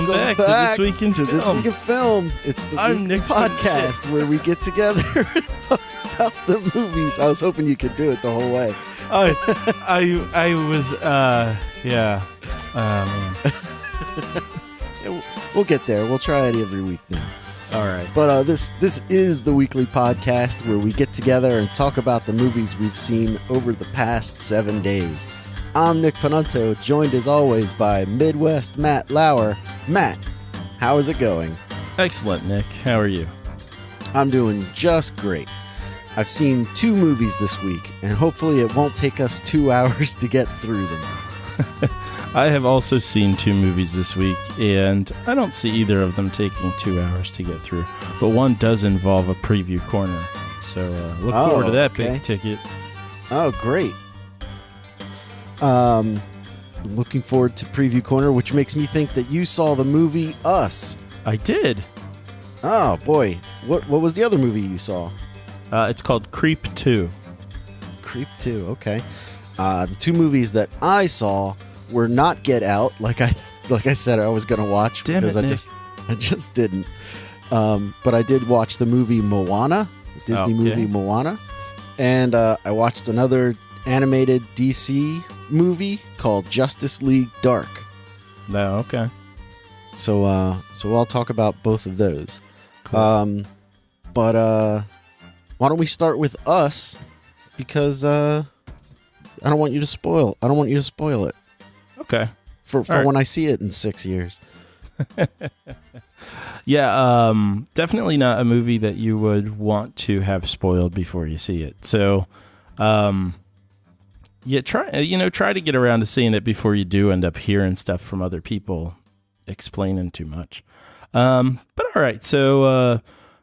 Welcome back to This Week in Film. This Week in Film. It's the weekly podcast where we get together and talk about the movies. I was hoping you could do it the whole way. I was, yeah. Man. We'll get there. We'll try it every week now. All right. But this is the weekly podcast where we get together and talk about the movies we've seen over the past 7 days. I'm Nick Panunto, joined as always by Midwest Matt Lauer. Matt, how is it going? Excellent, Nick. How are you? I'm doing just great. I've seen 2 movies this week, and hopefully it won't take us 2 hours to get through them. I have also seen 2 movies this week, and I don't see either of them taking 2 hours to get through. But one does involve a preview corner, so look forward to that big ticket. Oh, great. Looking forward to Preview Corner, which makes me think that you saw the movie Us. I did. Oh, boy. What was the other movie you saw? It's called Creep 2. Creep 2, okay. The 2 movies that I saw were not Get Out, like I said I was going to watch. Damn because it, Nick. I just didn't. But I did watch the movie Moana, the Disney movie Moana. And I watched another animated DC movie called Justice League Dark. No, okay. So I'll talk about both of those. Cool. But why don't we start with Us? Because I don't want you to spoil it. Okay. For right. When I see it in 6 years. Yeah, definitely not a movie that you would want to have spoiled before you see it. So, yeah, try to get around to seeing it before you do end up hearing stuff from other people explaining too much. But all right, so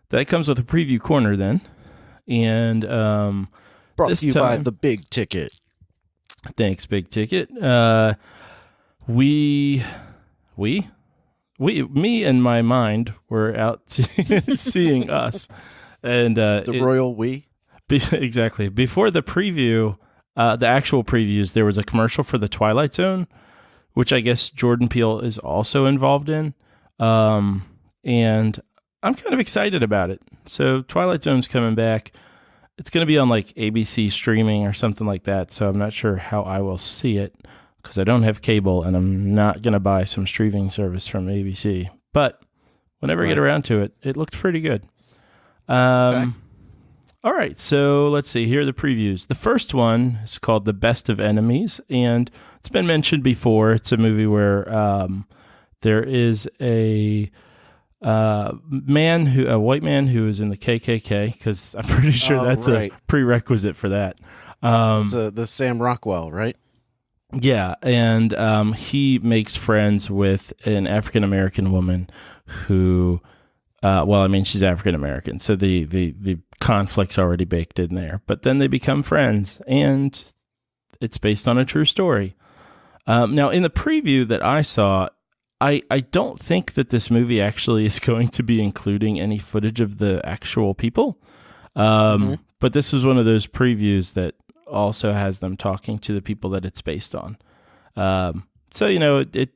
that comes with a preview corner then, and brought to you by the Big Ticket. Thanks, Big Ticket. Me and my mind were out seeing Us, and the royal we. Exactly. Before the preview, the actual previews, there was a commercial for the Twilight Zone, which I guess Jordan Peele is also involved in, and I'm kind of excited about it. So Twilight Zone's coming back. It's going to be on like ABC streaming or something like that, so I'm not sure how I will see it because I don't have cable and I'm not going to buy some streaming service from ABC. But whenever I get around to it, it looked pretty good. Okay. All right, so let's see. Here are the previews. The first one is called The Best of Enemies, and it's been mentioned before. It's a movie where there is a white man who is in the KKK, because I'm pretty sure that's a prerequisite for that. It's the Sam Rockwell, right? Yeah, and he makes friends with an African-American woman who, she's African-American, so the conflict's already baked in there. But then they become friends, and it's based on a true story. Now, in the preview that I saw, I don't think that this movie actually is going to be including any footage of the actual people. But this is one of those previews that also has them talking to the people that it's based on. So, it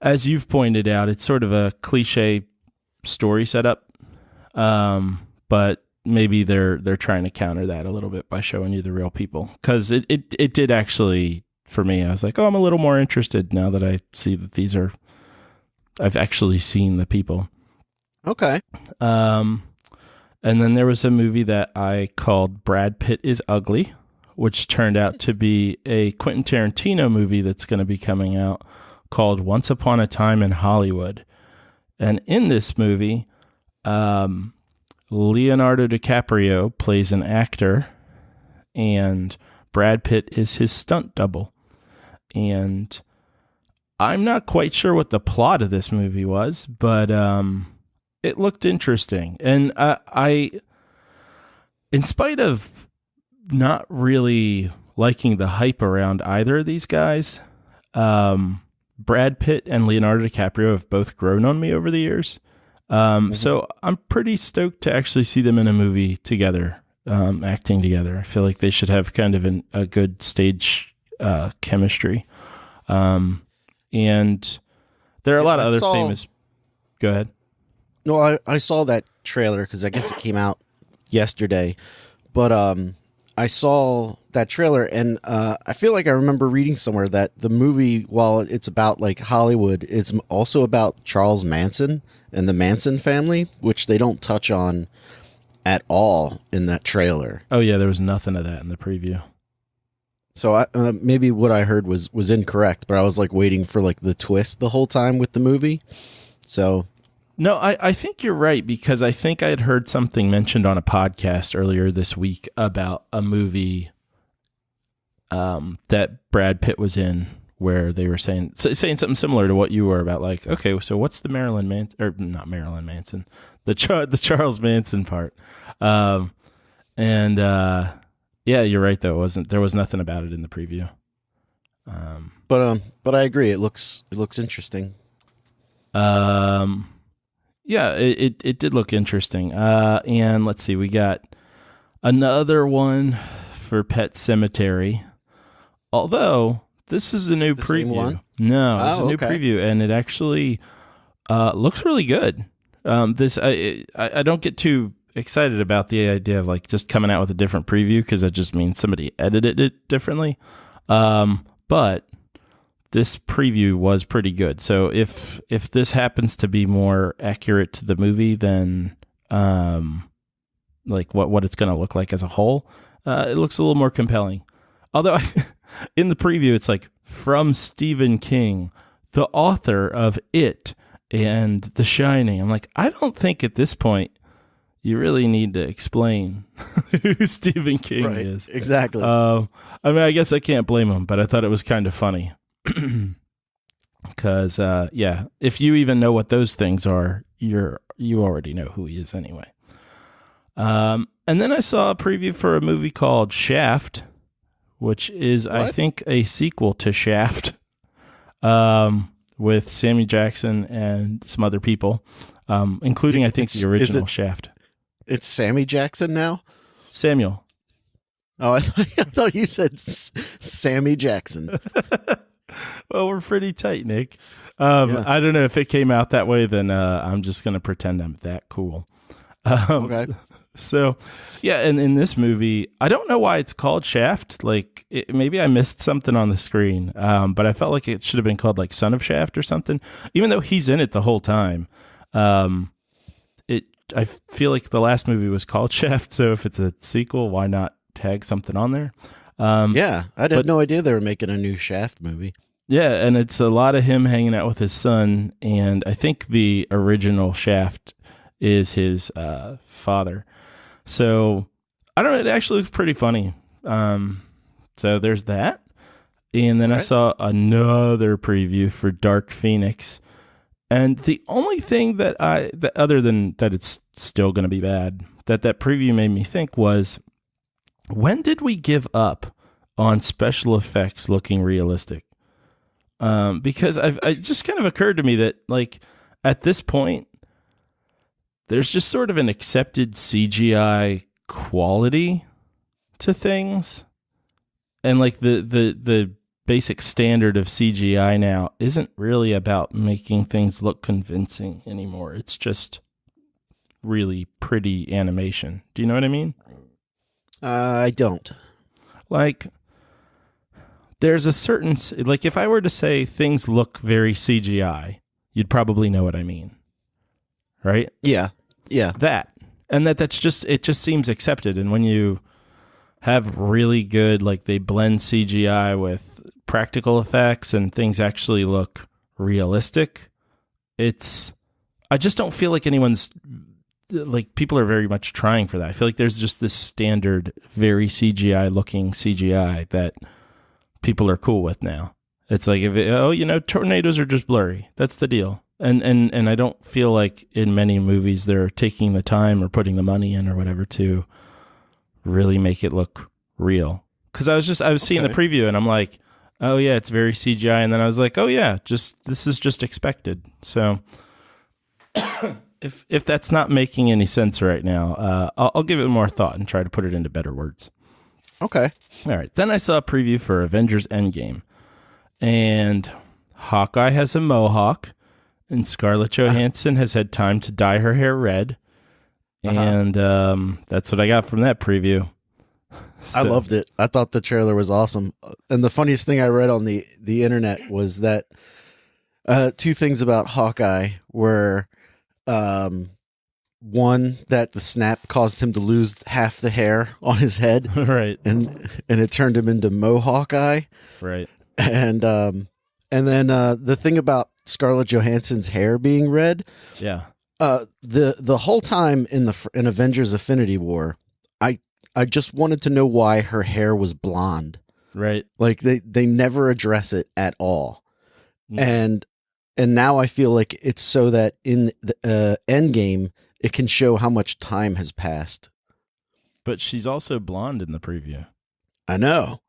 as you've pointed out, it's sort of a cliche story setup. But maybe they're trying to counter that a little bit by showing you the real people. Because it did actually, for me, I was like, I'm a little more interested now that I see that I've actually seen the people. Okay. And then there was a movie that I called Brad Pitt is Ugly, which turned out to be a Quentin Tarantino movie that's going to be coming out called Once Upon a Time in Hollywood. And in this movie, Leonardo DiCaprio plays an actor, and Brad Pitt is his stunt double. And I'm not quite sure what the plot of this movie was, but it looked interesting. And I, in spite of not really liking the hype around either of these guys, Brad Pitt and Leonardo DiCaprio have both grown on me over the years. So I'm pretty stoked to actually see them in a movie together, acting together. I feel like they should have kind of a good stage chemistry. And There are a lot of I other saw- famous. Go ahead. No, I saw that trailer because I guess it came out yesterday. But I saw that trailer, and I feel like I remember reading somewhere that the movie, while it's about like Hollywood, it's also about Charles Manson and the Manson family, which they don't touch on at all in that trailer. Oh yeah, there was nothing of that in the preview. So maybe what I heard was incorrect, but I was like waiting for like the twist the whole time with the movie. So. No, I think you're right, because I think I had heard something mentioned on a podcast earlier this week about a movie that Brad Pitt was in, where they were saying something similar to what you were about, like, okay, so what's the Marilyn Manson, or not Marilyn Manson, the Charles Manson part, yeah, you're right though. There was nothing about it in the preview. But I agree. It looks interesting. Yeah, it did look interesting. And let's see, we got another one for Pet Sematary. Although this is a new The same preview. one? No, it's a new okay. preview, and it actually looks really good. I don't get too excited about the idea of like just coming out with a different preview, because that just means somebody edited it differently. But this preview was pretty good. So if this happens to be more accurate to the movie than like what it's going to look like as a whole, it looks a little more compelling. Although in the preview, it's like, from Stephen King, the author of It and The Shining. I'm like, I don't think at this point you really need to explain who Stephen King is. Exactly. I mean, I guess I can't blame him, but I thought it was kind of funny. Because, yeah, if you even know what those things are, you already know who he is anyway. And then I saw a preview for a movie called Shaft, which is, I think, a sequel to Shaft, with Sammy Jackson and some other people, including, I think, the original Shaft. It's Sammy Jackson now? Samuel. Oh, I thought you said Sammy Jackson. Well, we're pretty tight, Nick. I don't know if it came out that way, then I'm just going to pretend I'm that cool. Okay. So, yeah, and in this movie, I don't know why it's called Shaft. Like, maybe I missed something on the screen, but I felt like it should have been called, like, Son of Shaft or something, even though he's in it the whole time. I feel like the last movie was called Shaft, so if it's a sequel, why not tag something on there? Yeah, I had no idea they were making a new Shaft movie. Yeah, and it's a lot of him hanging out with his son, and I think the original Shaft is his father. So, I don't know, it actually looks pretty funny. So there's that. And then I saw another preview for Dark Phoenix. And the only thing that other than that it's still going to be bad, that preview made me think was, when did we give up on special effects looking realistic? Because it just kind of occurred to me that, like, at this point, there's just sort of an accepted CGI quality to things. And, like, the basic standard of CGI now isn't really about making things look convincing anymore. It's just really pretty animation. Do you know what I mean? I don't. Like, there's a certain, like, if I were to say things look very CGI, you'd probably know what I mean. Right? Yeah. Yeah. That's just, it just seems accepted. And when you have really good, like, they blend CGI with practical effects and things actually look realistic, I just don't feel like anyone's, like, people are very much trying for that. I feel like there's just this standard, very CGI looking CGI that people are cool with now. It's like, tornadoes are just blurry. That's the deal. And I don't feel like in many movies they're taking the time or putting the money in or whatever to really make it look real. Because I was seeing the preview and I'm like, oh yeah, it's very CGI, and then I was like, oh yeah, this is just expected. So if that's not making any sense right now, I'll give it more thought and try to put it into better words. Okay. All right. Then I saw a preview for Avengers Endgame, and Hawkeye has a mohawk, and Scarlett Johansson has had time to dye her hair red. And that's what I got from that preview. I loved it. I thought the trailer was awesome. And the funniest thing I read on the internet was that two things about Hawkeye were one, that the snap caused him to lose half the hair on his head. Right. And it turned him into Mohawkeye. Right. And then the thing about Scarlett Johansson's hair being red. Yeah. The whole time in Avengers Infinity War, I just wanted to know why her hair was blonde. Right. Like they never address it at all. Mm. And now I feel like it's so that in the Endgame it can show how much time has passed. But she's also blonde in the preview. I know.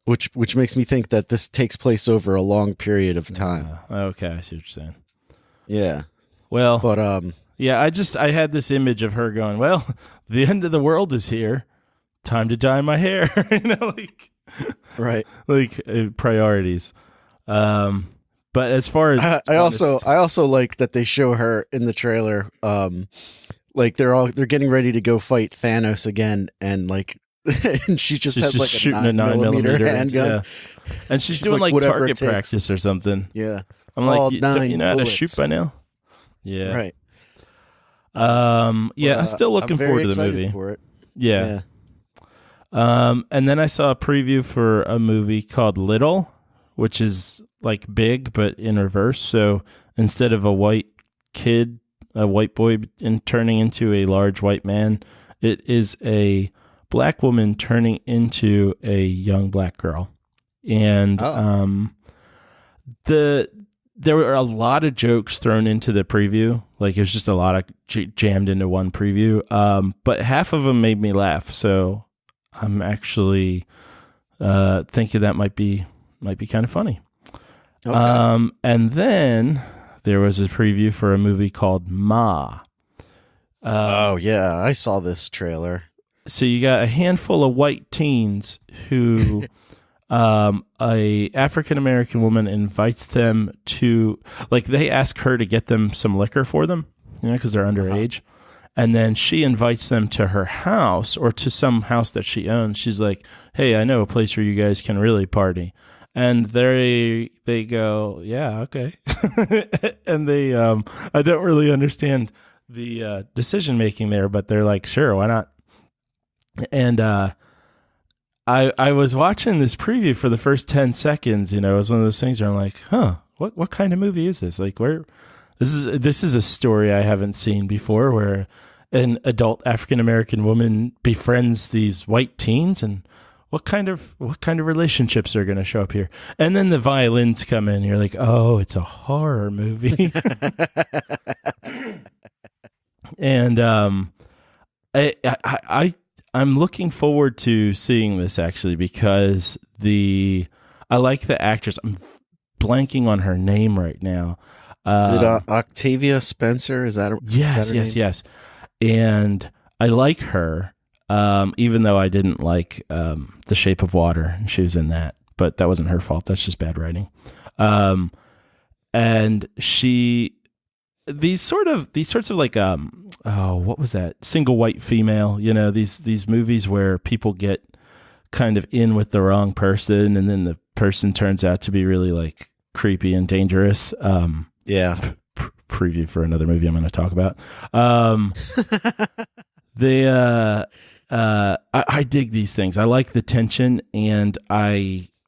Which makes me think that this takes place over a long period of time. Okay, I see what you're saying. Yeah. Well, but yeah, I had this image of her going, well, the end of the world is here. Time to dye my hair. Right. Like priorities. But as far as I also like that they show her in the trailer, like they're getting ready to go fight Thanos again, and like and she just has like shooting a 9mm handgun. Yeah. And she's doing like target practice or something. Yeah. I'm like, don't you know how to shoot by now? Yeah. Right. Yeah, I'm still looking forward to the movie. For it. Yeah. And then I saw a preview for a movie called Little, which is like big but in reverse. So instead of a white boy turning into a large white man, it is a black woman turning into a young black girl. And there were a lot of jokes thrown into the preview. Like it was just a lot of jammed into one preview. But half of them made me laugh. So I'm actually thinking that might be kind of funny. Okay. And then there was a preview for a movie called Ma. Oh yeah, I saw this trailer. So you got a handful of white teens who a African-American woman invites them to, like, they ask her to get them some liquor for them, because they're underage. And then she invites them to her house or to some house that she owns. She's like, hey, I know a place where you guys can really party. And they go, yeah, okay. And they, I don't really understand the decision making there, but they're like, sure, why not? And I was watching this preview for the first 10 seconds. It was one of those things where I'm like, huh, what kind of movie is this? Like, this is a story I haven't seen before, where an adult African American woman befriends these white teens, and what kind of relationships are going to show up here? And then the violins come in. And you're like, oh, it's a horror movie. And I'm looking forward to seeing this, actually, because I like the actress. I'm blanking on her name right now. Is it Octavia Spencer? Is that yes. And I like her, even though I didn't like The Shape of Water. She was in that, but that wasn't her fault. That's just bad writing. And these sorts of like what was that? Single white female, these movies where people get kind of in with the wrong person, and then the person turns out to be really like creepy and dangerous. Yeah. Preview for another movie I'm going to talk about. I dig these things. I like the tension, and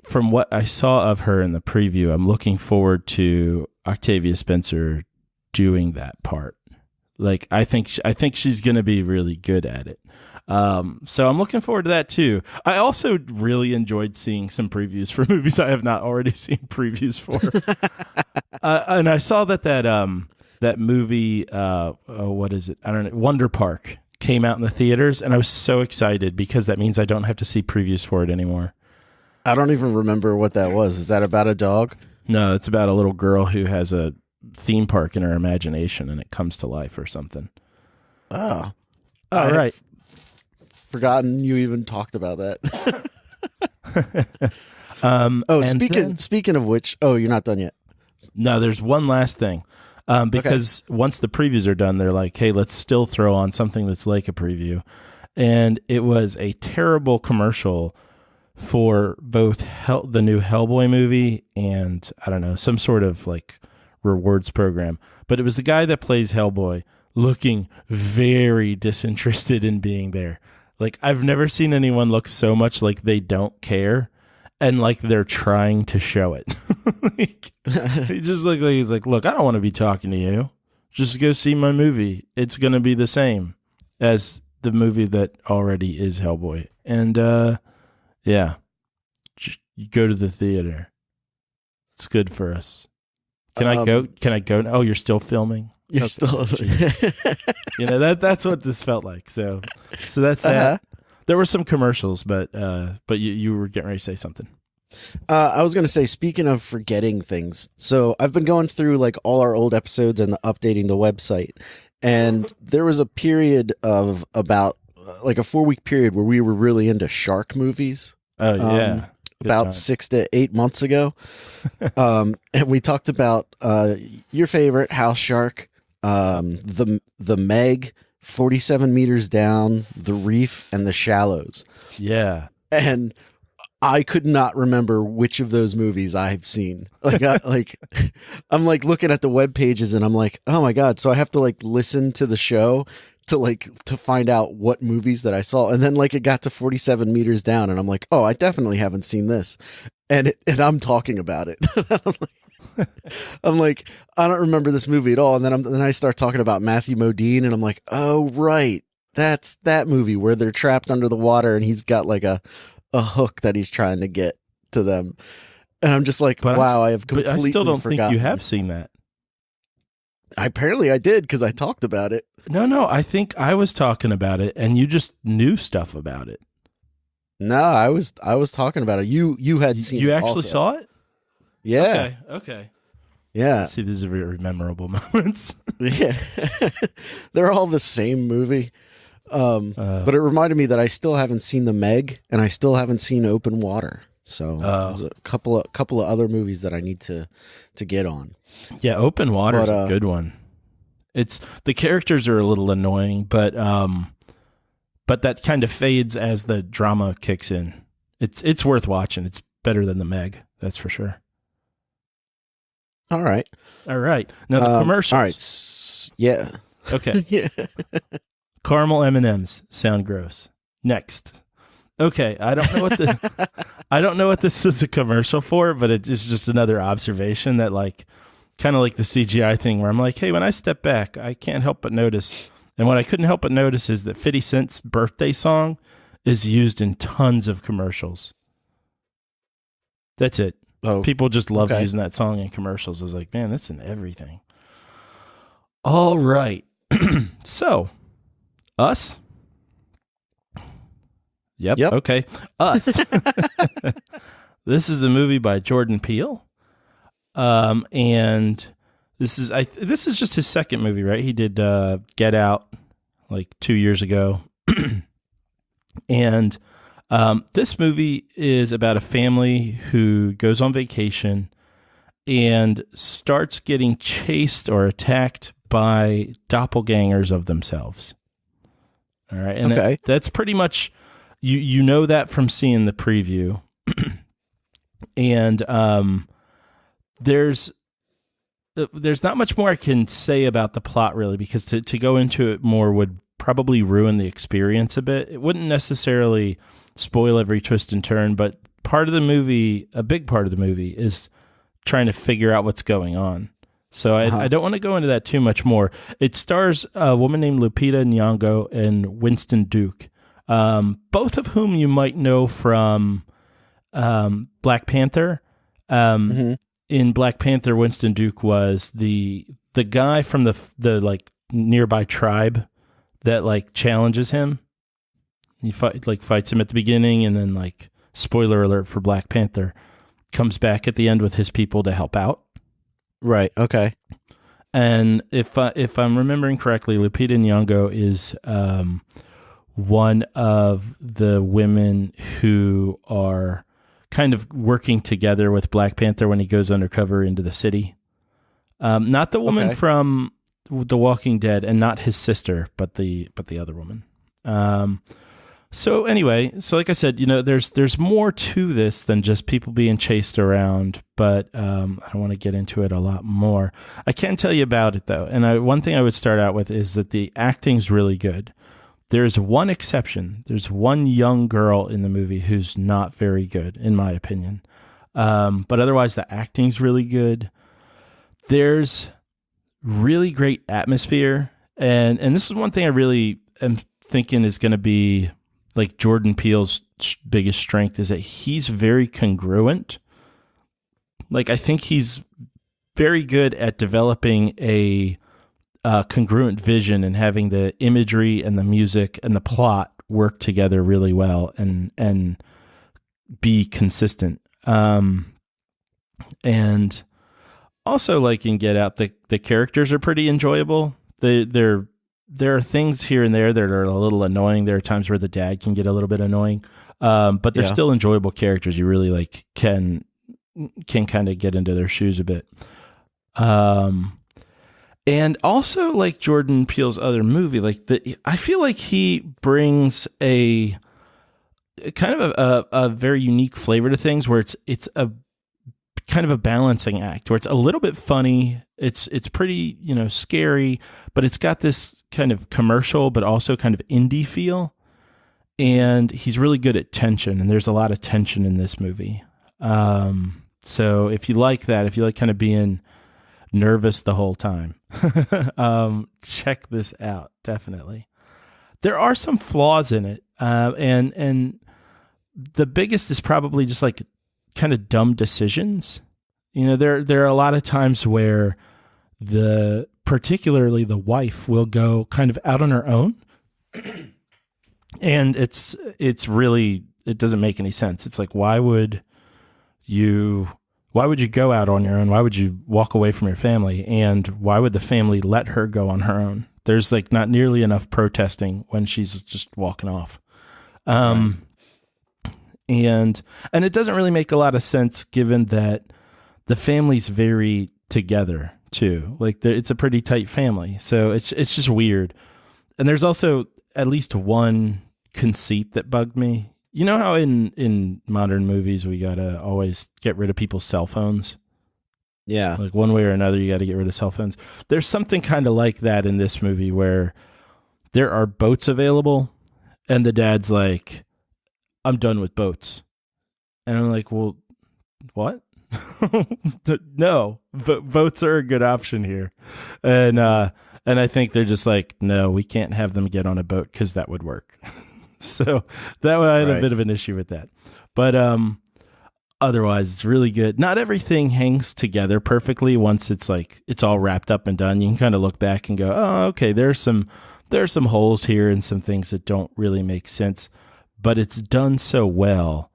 from what I saw of her in the preview, I'm looking forward to Octavia Spencer doing that part. Like, I think she's going to be really good at it. So I'm looking forward to that too. I also really enjoyed seeing some previews for movies I have not already seen previews for. And I saw that movie, what is it? I don't know. Wonder Park came out in the theaters, and I was so excited because that means I don't have to see previews for it anymore. I don't even remember what that was. Is that about a dog? No, it's about a little girl who has a theme park in her imagination, and it comes to life or something. Oh, all right. Forgotten you even talked about that. Speaking of which, you're not done yet. No, there's one last thing. Because once the previews are done, they're like, hey, let's still throw on something that's like a preview. And it was a terrible commercial for both the new Hellboy movie and, I don't know, some sort of like rewards program. But it was the guy that plays Hellboy looking very disinterested in being there. Like, I've never seen anyone look so much like they don't care and like they're trying to show it. Like, he just looked like he's like, look, I don't want to be talking to you. Just go see my movie. It's going to be the same as the movie that already is Hellboy. And yeah, you go to the theater. It's good for us. Can I go? Can I go? Oh, you're still filming? You're still, you know, that's what this felt like. So that's that. There were some commercials, but you were getting ready to say something. I was going to say, speaking of forgetting things, so I've been going through like all our old episodes and updating the website, and there was a period of about like a 4-week period where we were really into shark movies. Oh yeah. About 6 to 8 months ago. And we talked about your favorite, House Shark, the Meg, 47 Meters Down, The Reef, and The Shallows. Yeah. And I could not remember which of those movies I've seen. Like, I'm like looking at the web pages and I'm like, oh my God. So I have to like listen to the show to find out what movies that I saw. And then like it got to 47 Meters Down and I'm like, oh, I definitely haven't seen this. And I'm talking about it. I'm like, I don't remember this movie at all. And then I start talking about Matthew Modine and I'm like, oh, right. That's that movie where they're trapped under the water and he's got like a hook that he's trying to get to them. And I'm just like, wow, I have completely forgotten. I still don't think you have seen that. Apparently I did because I talked about it. No, I think I was talking about it and you just knew stuff about it. No, I was talking about it. You had seen it. You actually also. saw it? Yeah. Okay. Yeah. See, these are very memorable moments. Yeah. They're all the same movie. But it reminded me that I still haven't seen The Meg and I still haven't seen Open Water. So there's a couple of other movies that I need to get on. Yeah, Open Water is a good one. It's the characters are a little annoying, but that kind of fades as the drama kicks in. It's worth watching. It's better than The Meg, that's for sure. All right. Now the commercials. All right. Yeah. Okay. Yeah. Caramel M&Ms sound gross. Next. Okay, I don't know what this is a commercial for, but it's just another observation that like kind of like the CGI thing where I'm like, hey, when I step back, I can't help but notice. And what I couldn't help but notice is that 50 Cent's birthday song is used in tons of commercials. That's it. Oh, people just love using that song in commercials. I was like, man, that's in everything. All right. So, Us. Yep. Okay. Us. This is a movie by Jordan Peele. And this is just his second movie, right? He did Get Out like 2 years ago. And this movie is about a family who goes on vacation and starts getting chased or attacked by doppelgangers of themselves. All right. And that's pretty much, you know that from seeing the preview. And there's not much more I can say about the plot, really, because to go into it more would probably ruin the experience a bit. It wouldn't necessarily spoil every twist and turn, but a big part of the movie is trying to figure out what's going on. So I don't want to go into that too much more. It stars a woman named Lupita Nyong'o and Winston Duke, both of whom you might know from Black Panther. In Black Panther, Winston Duke was the guy from the like nearby tribe that like challenges him. He fights him at the beginning, and then like spoiler alert for Black Panther, comes back at the end with his people to help out. Right. Okay. And if I'm remembering correctly, Lupita Nyong'o is one of the women who are kind of working together with Black Panther when he goes undercover into the city Not the woman Okay. from The Walking Dead, and not his sister, but the other woman. So anyway, so like I said, there's more to this than just people being chased around, but I want to get into it a lot more. I can tell you about it though, and one thing I would start out with is that the acting's really good. There's one exception. There's one young girl in the movie who's not very good, in my opinion. But otherwise, the acting's really good. There's really great atmosphere, and this is one thing I really am thinking is going to be like Jordan Peele's biggest strength, is that he's very congruent. Like, I think he's very good at developing a congruent vision and having the imagery and the music and the plot work together really well and be consistent. And also, like in Get Out, the characters are pretty enjoyable. There are things here and there that are a little annoying. There are times where the dad can get a little bit annoying, but they're still enjoyable characters. You really like can kind of get into their shoes a bit. And also, like Jordan Peele's other movie, I feel like he brings a kind of a very unique flavor to things, where it's a kind of a balancing act, where it's a little bit funny. It's pretty, scary, but it's got this kind of commercial, but also kind of indie feel. And he's really good at tension, and there's a lot of tension in this movie. So if you like that, if you like kind of being nervous the whole time, check this out. Definitely. There are some flaws in it. And the biggest is probably just like kind of dumb decisions. There are a lot of times where particularly the wife will go kind of out on her own, and it's really, it doesn't make any sense. It's like, why would you go out on your own? Why would you walk away from your family? And why would the family let her go on her own? There's like not nearly enough protesting when she's just walking off. Right. And it doesn't really make a lot of sense, given that the family's very together too. Like, it's a pretty tight family. So it's just weird. And there's also at least one conceit that bugged me. You know how in modern movies we gotta always get rid of people's cell phones? Yeah. Like, one way or another, you gotta get rid of cell phones. There's something kind of like that in this movie, where there are boats available, and the dad's like, I'm done with boats. And I'm like, well, what? No, but boats are a good option here. And I think they're just like, no, we can't have them get on a boat, because that would work. So that I had a bit of an issue with that. But otherwise, it's really good. Not everything hangs together perfectly once it's all wrapped up and done. You can kind of look back and go, oh, okay, there's some holes here and some things that don't really make sense. But it's done so well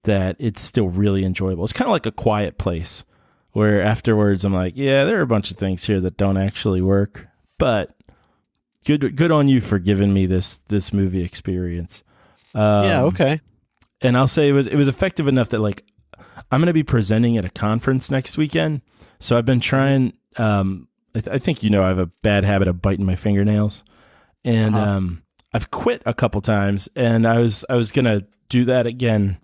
that it's still really enjoyable. It's kind of like A Quiet Place, where afterwards I'm like, yeah, there are a bunch of things here that don't actually work, but good on you for giving me this movie experience. Yeah, okay. And I'll say it was effective enough that, like, I'm going to be presenting at a conference next weekend, so I've been trying. I think I have a bad habit of biting my fingernails, and I've quit a couple times, and I was gonna do that again,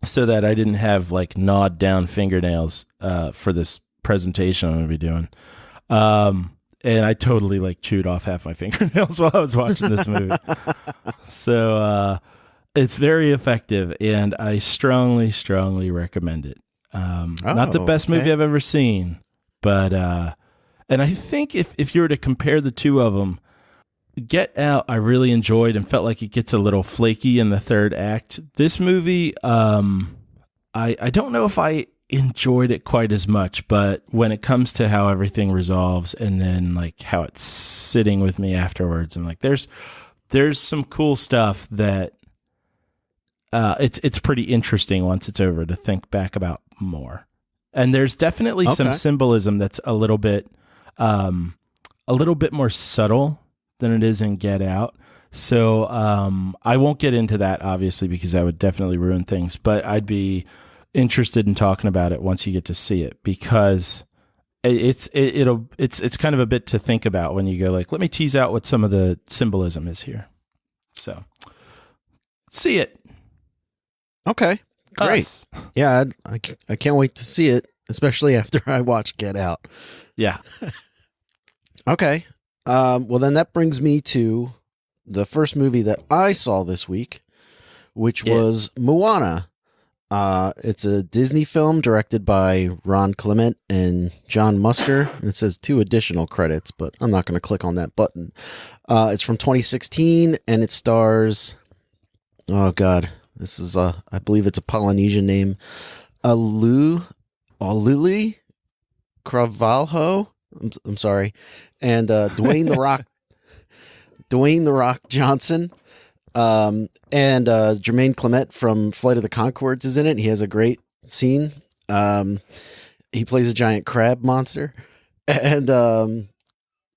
so that I didn't have like gnawed down fingernails for this presentation I'm gonna be doing. And I totally like chewed off half my fingernails while I was watching this movie. So it's very effective, and I strongly, strongly recommend it. Not the best movie I've ever seen, but and I think if you were to compare the two of them, Get Out I really enjoyed and felt like it gets a little flaky in the third act. This movie, I don't know if I enjoyed it quite as much, but when it comes to how everything resolves and then like how it's sitting with me afterwards, I'm like, there's some cool stuff that it's pretty interesting once it's over to think back about more. And there's definitely some symbolism that's a little bit more subtle than it is in Get Out. So I won't get into that, obviously, because that would definitely ruin things, but I'd be interested in talking about it once you get to see it, because it's kind of a bit to think about when you go like, let me tease out what some of the symbolism is here. So see it. Okay, great. Us. Yeah, I can't wait to see it, especially after I watch Get Out. Yeah. Okay. Well, then that brings me to the first movie that I saw this week, which was Moana. It's a Disney film directed by Ron Clement and John Musker. And it says 2 additional credits, but I'm not going to click on that button. It's from 2016, and it stars, oh God, this is I believe it's a Polynesian name, Aluli Cravalho. I'm sorry, and Dwayne the Rock Johnson. And Jermaine Clement from Flight of the Conchords is in it. He has a great scene. He plays a giant crab monster, and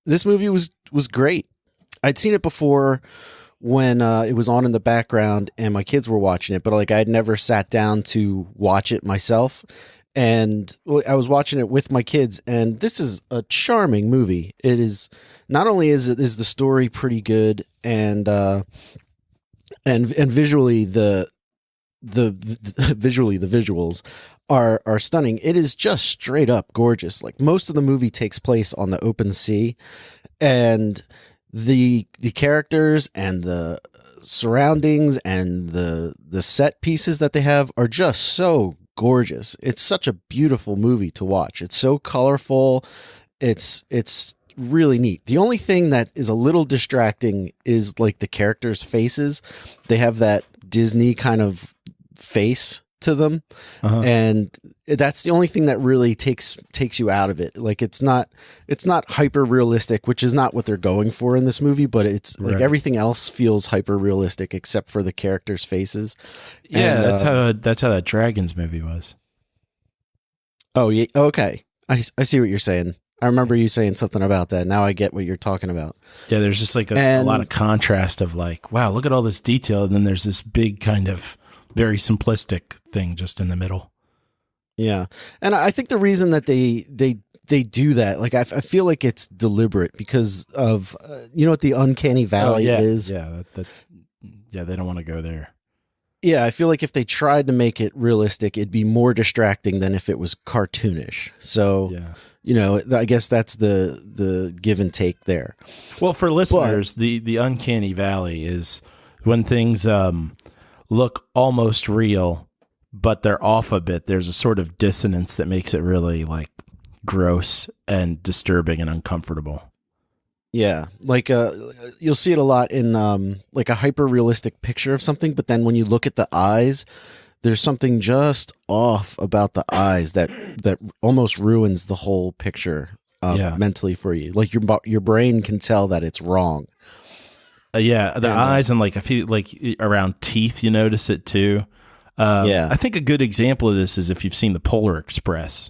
this movie was great. I'd seen it before when it was on in the background and my kids were watching it, but like I'd never sat down to watch it myself. And I was watching it with my kids, and this is a charming movie. It is not only is the story pretty good, and visually the visuals are stunning. It is just straight up gorgeous. Like most of the movie takes place on the open sea, and the characters and the surroundings and the set pieces that they have are just so gorgeous. It's such a beautiful movie to watch. It's so colorful. It's really neat. The only thing that is a little distracting is like the characters' faces. They have that Disney kind of face to them, and that's the only thing that really takes you out of it. Like it's not hyper realistic, which is not what they're going for in this movie, but it's like everything else feels hyper realistic except for the characters' faces. Yeah, and, that's how that Dragons movie was. Oh yeah, okay. I see what you're saying. I remember you saying something about that. Now I get what you're talking about. Yeah, there's just like a lot of contrast of like, wow, look at all this detail, and then there's this big kind of very simplistic thing just in the middle. Yeah, and I think the reason that they do that, like I feel like it's deliberate because of you know what the uncanny valley is. Yeah, they don't want to go there. Yeah, I feel like if they tried to make it realistic, it'd be more distracting than if it was cartoonish. So, you know, I guess that's the give and take there. Well, for listeners, the uncanny valley is when things look almost real, but they're off a bit. There's a sort of dissonance that makes it really like gross and disturbing and uncomfortable. Yeah, like you'll see it a lot in like a hyper realistic picture of something, but then when you look at the eyes, there's something just off about the eyes that almost ruins the whole picture mentally for you. Like your brain can tell that it's wrong. Eyes and like I feel like around teeth, you notice it too. I think a good example of this is if you've seen the Polar Express.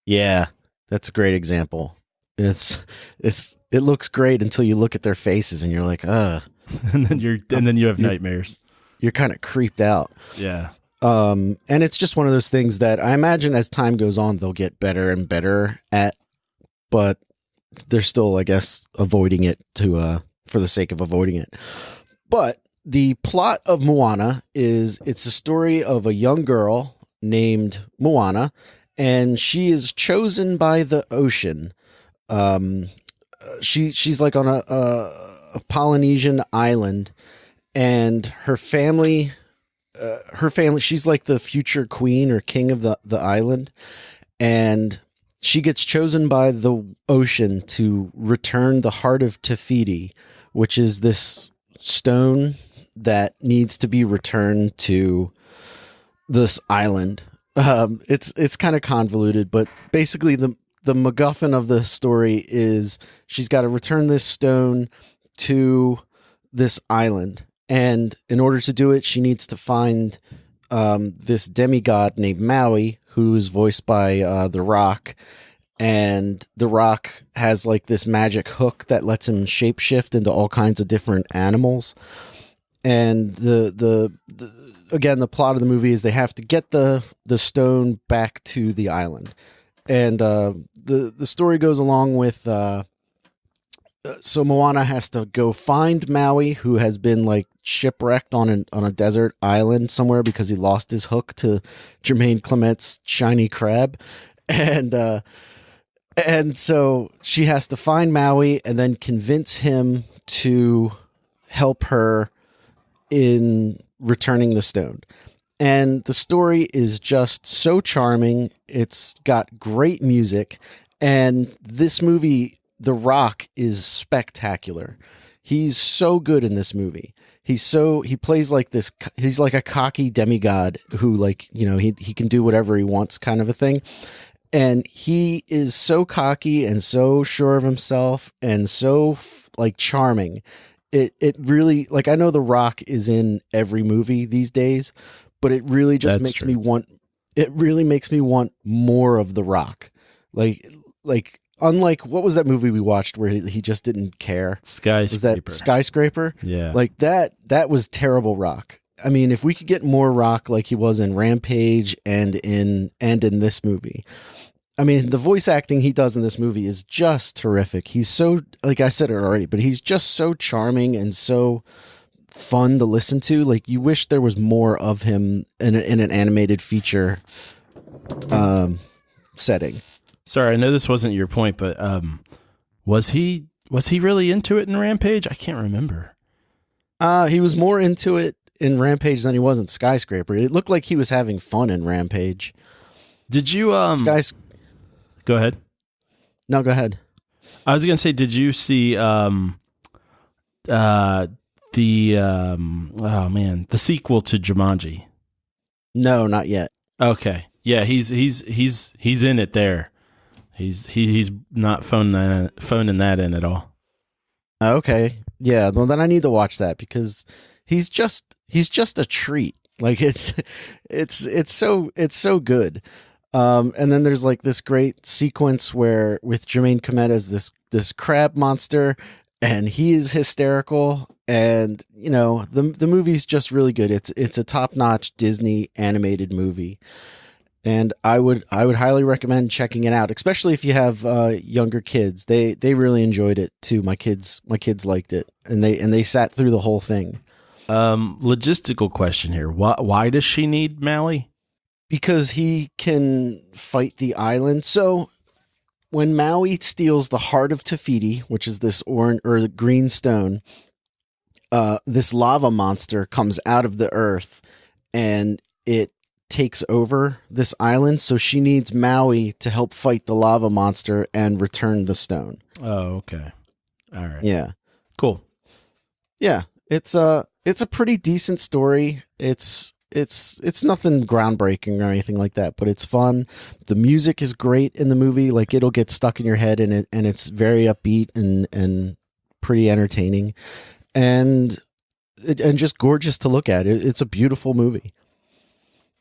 Yeah, that's a great example. It looks great until you look at their faces and you're like, and then you have nightmares. You're kind of creeped out. Yeah. And it's just one of those things that I imagine as time goes on, they'll get better and better at, but they're still, I guess, avoiding it for the sake of avoiding it. But the plot of Moana it's a story of a young girl named Moana, and she is chosen by the ocean. She's like on a Polynesian island, and her family, she's like the future queen or king of the island, and she gets chosen by the ocean to return the heart of Te Fiti, which is this stone that needs to be returned to this island. It's kind of convoluted, but basically the MacGuffin of the story is she's got to return this stone to this island. And in order to do it, she needs to find this demigod named Maui, who is voiced by The Rock. And The Rock has like this magic hook that lets him shapeshift into all kinds of different animals. And again, the plot of the movie is they have to get the stone back to the island. And the story goes along with so Moana has to go find Maui, who has been like shipwrecked on a desert island somewhere because he lost his hook to Jermaine Clement's shiny crab, and so she has to find Maui and then convince him to help her in returning the stone. And the story is just so charming. It's got great music, and this movie, The Rock, is spectacular. He's so good in this movie. He plays like this. He's like a cocky demigod who, like, you know, he can do whatever he wants, kind of a thing. And he is so cocky and so sure of himself and so like charming. It really, like, I know The Rock is in every movie these days, but it really just makes me want. It really makes me want more of The Rock. Like. Unlike, what was that movie we watched where he just didn't care? Skyscraper. Was that Skyscraper? Yeah. Like that was terrible Rock. I mean, if we could get more Rock like he was in Rampage and in this movie. I mean, the voice acting he does in this movie is just terrific. He's so, like I said it already, but he's just so charming and so fun to listen to. Like, you wish there was more of him in an animated feature setting. Sorry, I know this wasn't your point, but was he really into it in Rampage? I can't remember. He was more into it in Rampage than he was in Skyscraper. It looked like he was having fun in Rampage. Did you Go ahead. No, go ahead. I was going to say, did you see the sequel to Jumanji? No, not yet. Okay. Yeah, he's in it there. He's not phoning that in at all. Okay. Yeah, well then I need to watch that because he's just a treat. Like it's so good. And then there's like this great sequence where with Jermaine Clement as this crab monster, and he is hysterical, and you know, the movie's just really good. It's a top-notch Disney animated movie. And I would highly recommend checking it out, especially if you have younger kids. They really enjoyed it too. My kids liked it, and they sat through the whole thing. Logistical question here: why does she need Maui? Because he can fight the island. So when Maui steals the heart of Tafiti, which is this orange or green stone, this lava monster comes out of the earth, and it takes over this island, so she needs Maui to help fight the lava monster and return the stone. Oh, okay. All right. Yeah. Cool. Yeah. It's a pretty decent story. It's nothing groundbreaking or anything like that, but it's fun. The music is great in the movie. Like, it'll get stuck in your head, and it's very upbeat and pretty entertaining and just gorgeous to look at. It's a beautiful movie.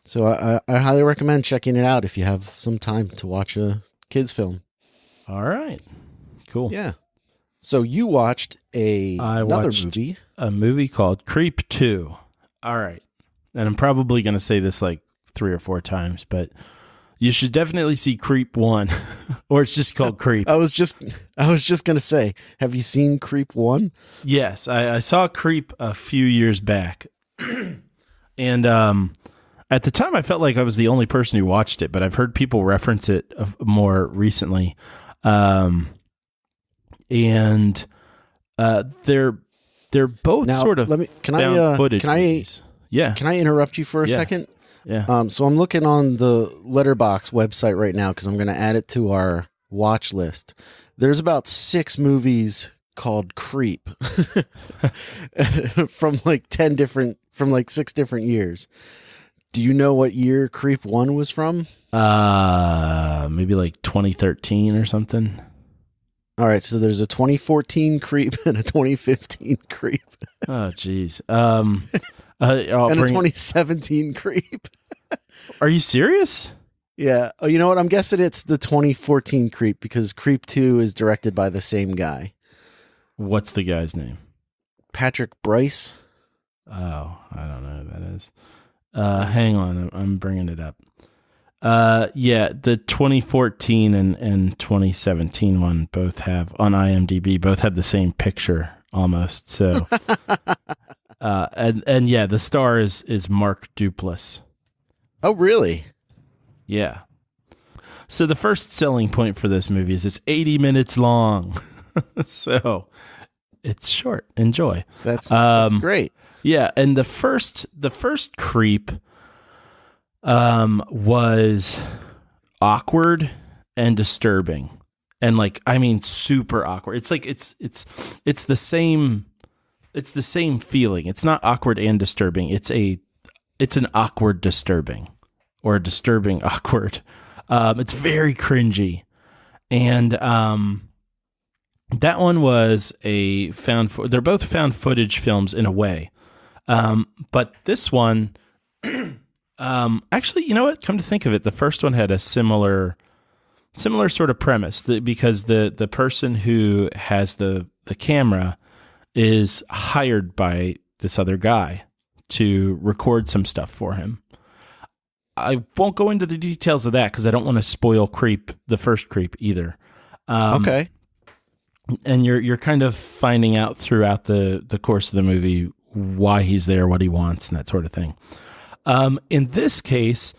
So I highly recommend checking it out if you have some time to watch a kids film. All right. Cool. Yeah. So you watched another movie. A movie called Creep 2. All right. And I'm probably going to say this like 3 or 4 times, but you should definitely see Creep 1, or it's just called Creep. I was just going to say, have you seen Creep 1? Yes, I saw Creep a few years back. And at the time I felt like I was the only person who watched it, but I've heard people reference it more recently. And they're both now, sort of found footage movies. Yeah. Can I interrupt you for a second? Yeah. So I'm looking on the Letterboxd website right now because I'm going to add it to our watch list. There's about 6 movies called Creep from like 6 different years. Do you know what year Creep 1 was from? Maybe like 2013 or something. All right, so there's a 2014 Creep and a 2015 Creep. Oh, geez. And a 2017 Creep. Are you serious? Yeah. Oh, you know what? I'm guessing it's the 2014 Creep because Creep 2 is directed by the same guy. What's the guy's name? Patrick Bryce. Oh, I don't know who that is. Hang on. I'm bringing it up. Yeah, the 2014 and 2017 one both have on IMDb, both have the same picture almost. So, and yeah, the star is Mark Duplass. Oh, really? Yeah. So the first selling point for this movie is it's 80 minutes long. So it's short. Enjoy. That's great. Yeah, and the first creep was awkward and disturbing. And like, I mean, super awkward. It's like it's the same feeling. It's not awkward and disturbing. It's an awkward disturbing, or a disturbing awkward. It's very cringy. And that one was they're both found footage films in a way. But this one, actually, you know what? Come to think of it, the first one had a similar sort of premise, because the person who has the camera is hired by this other guy to record some stuff for him. I won't go into the details of that because I don't want to spoil the first creep either. Okay. And you're kind of finding out throughout the course of the movie why he's there, what he wants, and that sort of thing. In this case,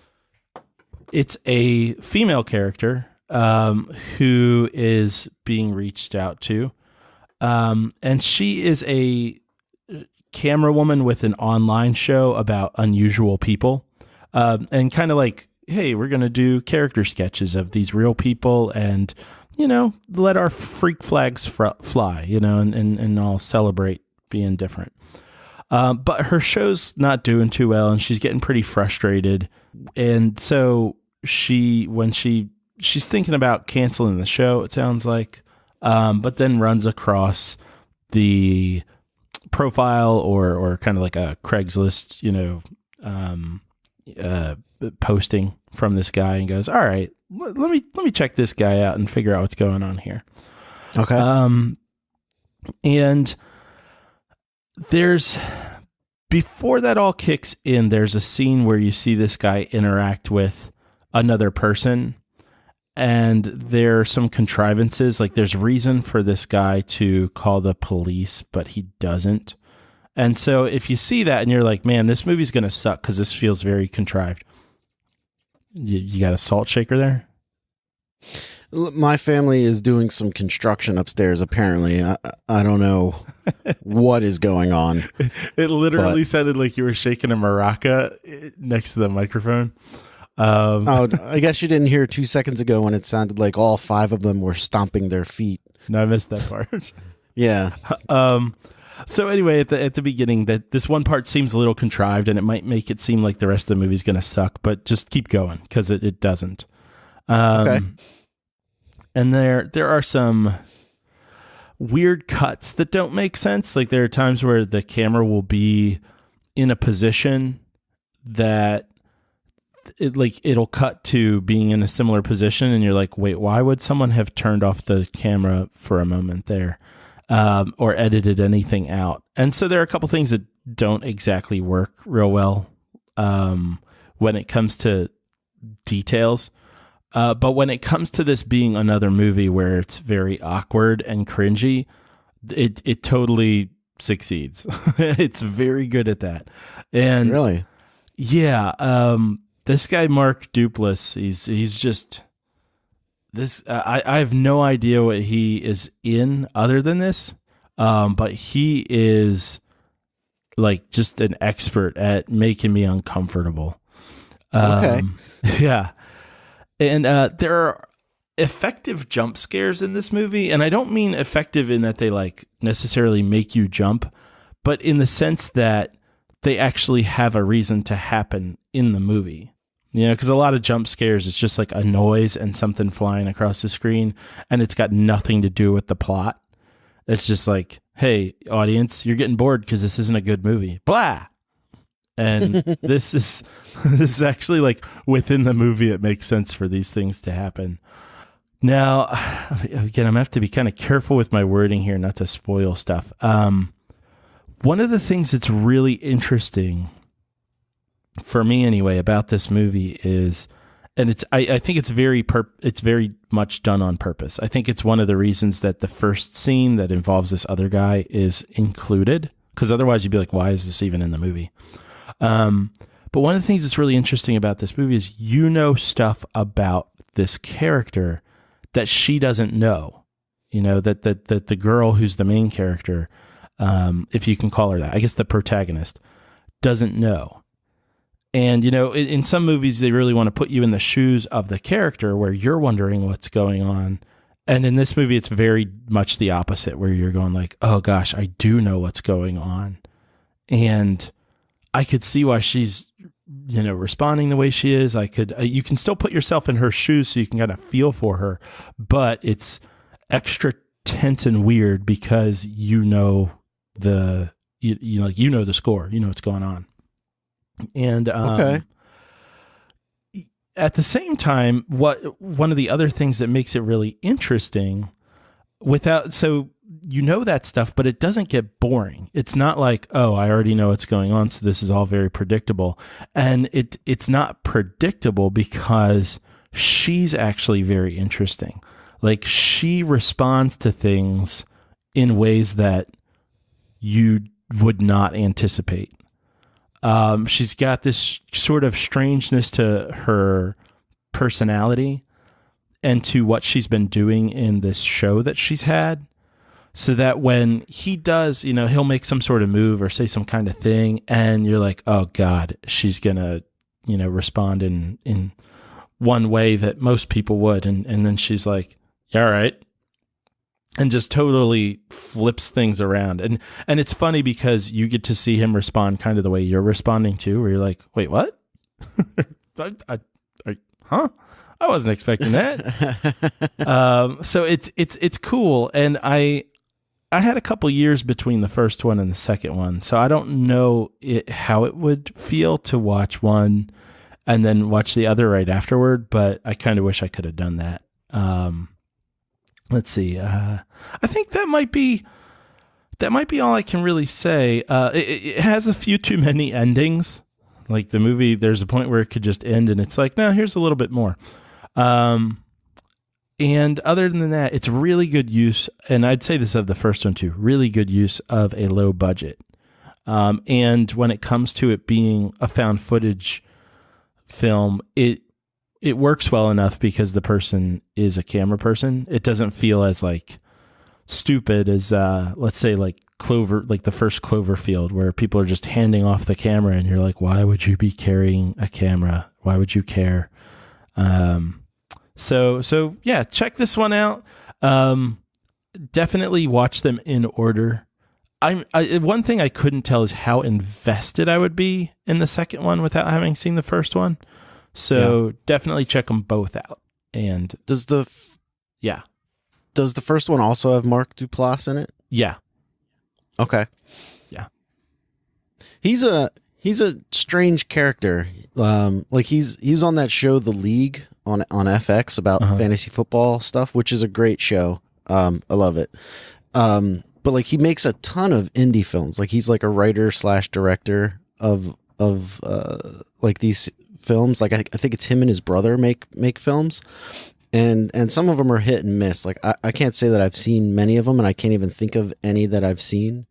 it's a female character who is being reached out to. And she is a camera woman with an online show about unusual people. And kind of like, hey, we're going to do character sketches of these real people and, let our freak flags fly, and all celebrate being different. But her show's not doing too well, and she's getting pretty frustrated. And so she's thinking about canceling the show, it sounds like, but then runs across the profile or kind of like a Craigslist, posting from this guy, and goes, all right, let me check this guy out and figure out what's going on here. Okay. And before that all kicks in, there's a scene where you see this guy interact with another person, and there are some contrivances. Like, there's reason for this guy to call the police, but he doesn't. And so if you see that and you're like, man, this movie's going to suck because this feels very contrived. You got a salt shaker there? My family is doing some construction upstairs, apparently. I don't know what is going on. It literally sounded like you were shaking a maraca next to the microphone. I guess you didn't hear 2 seconds ago when it sounded like all 5 of them were stomping their feet. No, I missed that part. Yeah. So anyway, at the beginning, that this one part seems a little contrived, and it might make it seem like the rest of the movie's going to suck, but just keep going because it doesn't. Okay. And there are some weird cuts that don't make sense. Like, there are times where the camera will be in a position that it'll cut to being in a similar position, and you're like, wait, why would someone have turned off the camera for a moment there? Or edited anything out. And so there are a couple things that don't exactly work real well when it comes to details. But when it comes to this being another movie where it's very awkward and cringy, it totally succeeds. It's very good at that. And really? Yeah. This guy, Mark Duplass, he's just... I have no idea what he is in other than this, but he is like just an expert at making me uncomfortable. Okay. Yeah. And there are effective jump scares in this movie, and I don't mean effective in that they like necessarily make you jump, but in the sense that they actually have a reason to happen in the movie. Because a lot of jump scares, it's just like a noise and something flying across the screen, and it's got nothing to do with the plot. It's just like, hey, audience, you're getting bored because this isn't a good movie. Blah! And this is actually like within the movie, it makes sense for these things to happen. Now, again, I'm going to have to be kind of careful with my wording here not to spoil stuff. One of the things that's really interesting, for me anyway, about this movie is And I think it's very much done on purpose. I think it's one of the reasons that the first scene that involves this other guy is included, because otherwise you'd be like, why is this even in the movie? But one of the things that's really interesting about this movie is stuff about this character that she doesn't know. That the girl who's the main character, if you can call her that, I guess the protagonist, doesn't know. And, in some movies, they really want to put you in the shoes of the character where you're wondering what's going on. And in this movie, it's very much the opposite, where you're going like, oh gosh, I do know what's going on. And I could see why she's, responding the way she is. You can still put yourself in her shoes so you can kind of feel for her, but it's extra tense and weird because you know the score, what's going on. And okay. At the same time, one of the other things that makes it really interesting, that stuff, but it doesn't get boring. It's not like, oh, I already know what's going on, so this is all very predictable. And it's not predictable because she's actually very interesting. Like, she responds to things in ways that you would not anticipate. She's got this sort of strangeness to her personality and to what she's been doing in this show that she's had, so that when he does, he'll make some sort of move or say some kind of thing, and you're like, oh God, she's going to, respond in one way that most people would. And then she's like, yeah, all right. And just totally flips things around. And it's funny because you get to see him respond kind of the way you're responding to, where you're like, wait, what? Huh? I wasn't expecting that. So it's cool. And I had a couple years between the first one and the second one, so I don't know how it would feel to watch one and then watch the other right afterward, but I kind of wish I could have done that. Let's see. I think that might be all I can really say. It has a few too many endings. Like the movie, there's a point where it could just end and it's like, no, here's a little bit more. And other than that, it's really good use. And I'd say this of the first one too, really good use of a low budget. And when it comes to it being a found footage film, it works well enough because the person is a camera person. It doesn't feel as like stupid as, let's say like the first Cloverfield, where people are just handing off the camera and you're like, why would you be carrying a camera? Why would you care? So yeah, check this one out. Definitely watch them in order. One thing I couldn't tell is how invested I would be in the second one without having seen the first one. So definitely check them both out. And does the first one also have Mark Duplass in it? Yeah. Okay. Yeah. He's a strange character. Like he was on that show The League on FX about fantasy football stuff, which is a great show. I love it. But like he makes a ton of indie films. Like he's like a writer / director of like these films. Like I think it's him and his brother make films. And some of them are hit and miss. Like I can't say that I've seen many of them, and I can't even think of any that I've seen.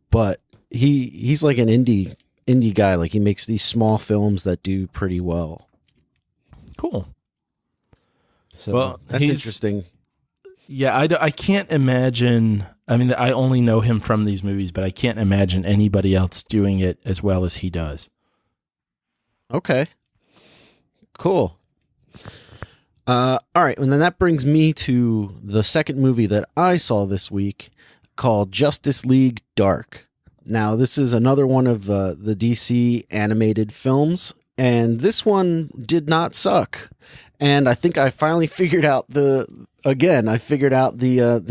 But he's like an indie guy. Like he makes these small films that do pretty well. Cool. So that's interesting. Yeah, I can't imagine. I mean, I only know him from these movies, but I can't imagine anybody else doing it as well as he does. Okay. Cool. All right, and then that brings me to the second movie that I saw this week, called Justice League Dark. Now, this is another one of the DC animated films, and this one did not suck. And I think I finally figured out the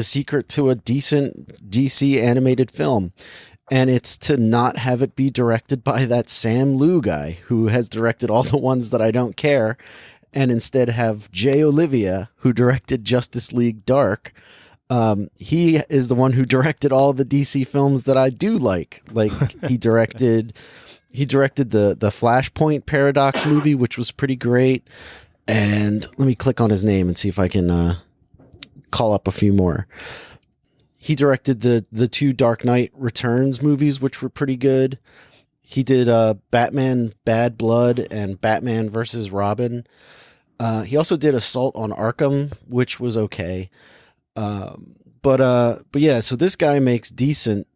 secret to a decent DC animated film. And it's to not have it be directed by that Sam Liu guy who has directed all the ones that I don't care, and instead have Jay Olivia, who directed Justice League Dark. He is the one who directed all the DC films that I do like. Like he directed the Flashpoint Paradox movie, which was pretty great. And let me click on his name and see if I can call up a few more. He directed the two Dark Knight Returns movies, which were pretty good. He did Batman Bad Blood and Batman versus Robin. He also did Assault on Arkham, which was okay. But yeah, so this guy makes decent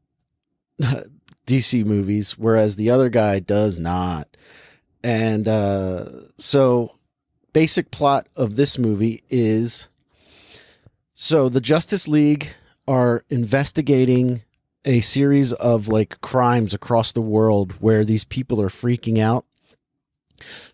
DC movies, whereas the other guy does not. And so basic plot of this movie is, so the Justice League are investigating a series of like crimes across the world where these people are freaking out.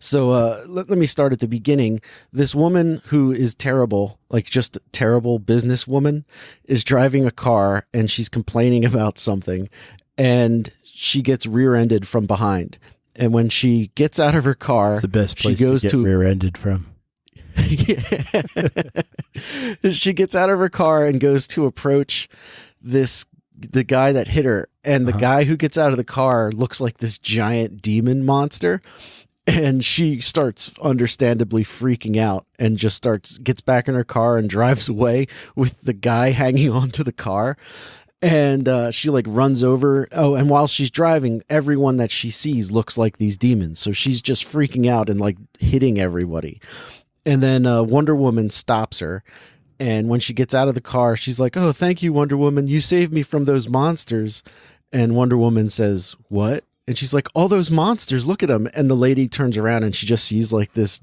So let me start at the beginning. This woman who is terrible, like just a terrible businesswoman, is driving a car and she's complaining about something, and she gets rear-ended from behind. And when she gets out of her car, it's the best place she goes to get rear-ended from. She gets out of her car and goes to approach the guy that hit her, and the guy who gets out of the car looks like this giant demon monster. And she starts understandably freaking out and just gets back in her car and drives away with the guy hanging onto the car. And she like runs over. Oh, and while she's driving, everyone that she sees looks like these demons. So she's just freaking out and like hitting everybody. And then Wonder Woman stops her. And when she gets out of the car, she's like, "Oh, thank you, Wonder Woman. You saved me from those monsters." And Wonder Woman says, "What?" And she's like, "All those monsters, look at them." And the lady turns around and she just sees like this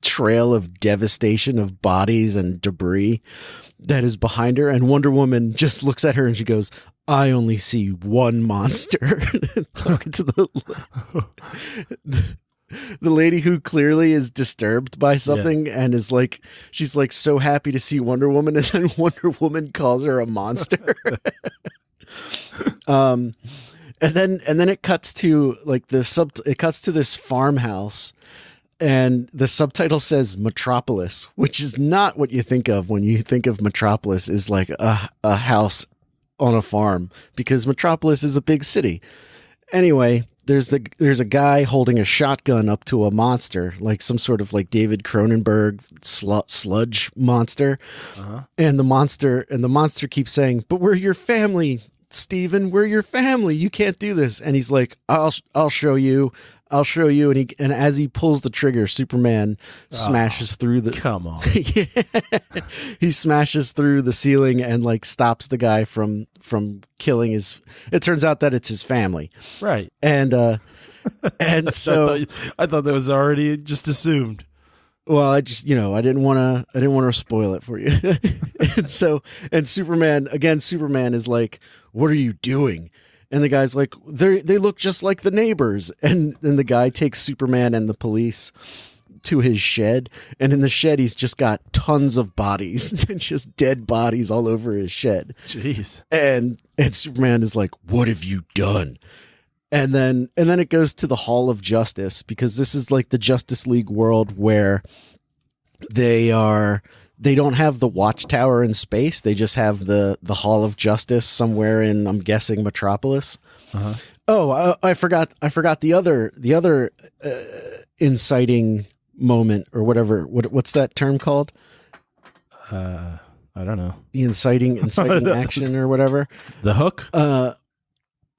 trail of devastation of bodies and debris that is behind her. And Wonder Woman just looks at her and she goes, "I only see one monster." Talking to the lady who clearly is disturbed by something and is like, she's like so happy to see Wonder Woman, and then Wonder Woman calls her a monster. And then it cuts to like it cuts to this farmhouse, and the subtitle says Metropolis, which is not what you think of when you think of Metropolis is like a house on a farm, because Metropolis is a big city. Anyway, there's a guy holding a shotgun up to a monster, like some sort of like David Cronenberg sludge monster. And the monster keeps saying, "But we're your family, Steven, we're your family. You can't do this." And he's like, I'll show you. And as he pulls the trigger, Superman smashes through the, come on. He smashes through the ceiling and like stops the guy from killing it turns out that it's his family. Right. And so I thought that was already just assumed. Well, I just, I didn't want to spoil it for you. and Superman is like, "What are you doing?" And the guy's like, they look just like the neighbors. And then the guy takes Superman and the police to his shed. And in the shed, he's just got tons of bodies, just dead bodies all over his shed. Jeez. And Superman is like, "What have you done?" And then it goes to the Hall of Justice, because this is like the Justice League world where they don't have the Watchtower in space. They just have the Hall of Justice somewhere in, I'm guessing, Metropolis. Oh, I forgot the other inciting moment or whatever. What's that term called? I don't know. The inciting action or whatever. The hook?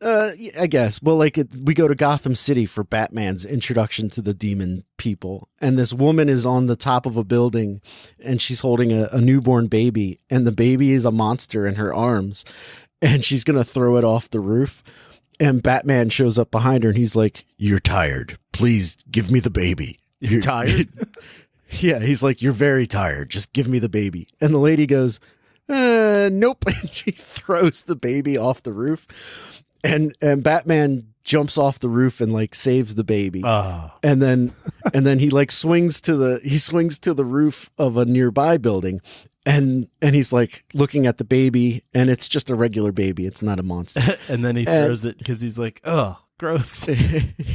I guess. Well, we go to Gotham City for Batman's introduction to the demon people, and this woman is on the top of a building, and she's holding a newborn baby, and the baby is a monster in her arms, and she's gonna throw it off the roof, and Batman shows up behind her, and he's like, "You're tired. Please give me the baby." You're tired? Yeah, he's like, "You're very tired. Just give me the baby." And the lady goes, "Nope." And she throws the baby off the roof. And Batman jumps off the roof and like saves the baby. And then he like swings to the roof of a nearby building, and he's like looking at the baby, and it's just a regular baby. It's not a monster. And then he throws it because he's like, "Oh, gross."